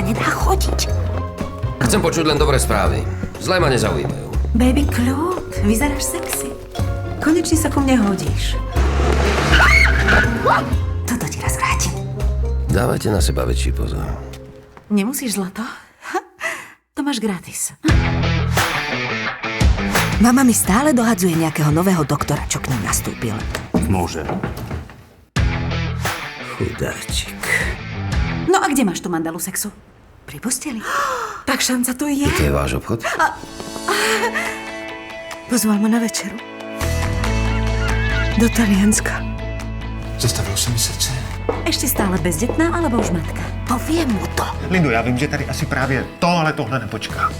nedá chodiť. Chcem počuť len dobré správy. Zlé ma nezaujímajú. Baby, kľud, vyzeráš sexy. Konečne sa ku mne hodíš. Toto ti raz vrátim. Dávajte na seba väčší pozor. Nemusíš, zlato? To máš gratis. Mama mi stále dohadzuje nejakého nového doktora, čo k nám nastúpil. Môže. Chudáčik. No a kde máš tú mandalu sexu? Pri posteli. Tak šanca tu je. To je váš obchod? Pozval ma na večeru. Do Talianska. Zastavilo se mi srdce. Ešte stále bezdetná, alebo už matka? Poviem mu to. Lindo, já vím, že tady asi právě to, ale tohle nepočká.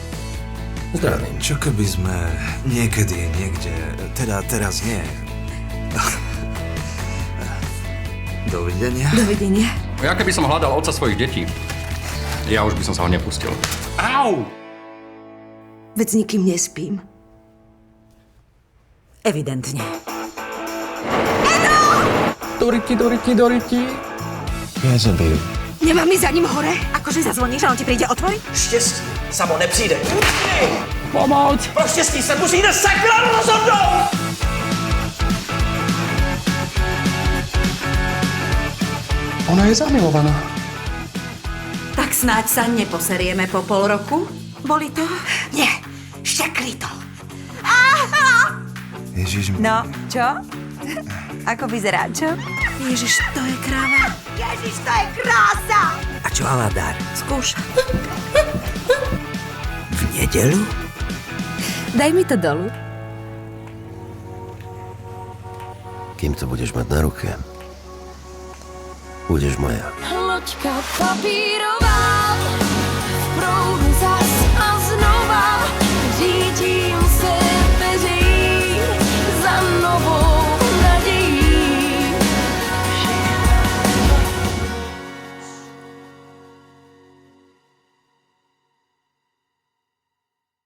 Zdravím. Čo keby sme niekedy, niekde, teda teraz nie. Dovidenia. Dovidenia. Ja keby som hľadal otca svojich detí, ja už by som sa ho nepustil. Au! Veď s nikým nespím. Evidentne. Doriti. Já zabiju. Nemám ísť za ním hore? Akože zazvoníš a on ti príde otvoriť? Štěstí samo nepřijde. Pomoc! Pro štěstí se musíte sakra rozhodnout! Ona je zamilovaná. Tak snáď sa neposerieme po pol roku? Boli to? Nie, štekli to. Ježiš, No, čo? Ako vyzerá, čo? Ježiš, to je kráva. Ježiš, to je krása! A čo Aladár? Skúša. V nedeľu? Daj mi to dolu. Kým to budeš mať na ruke, budeš moja. Loďka papírová.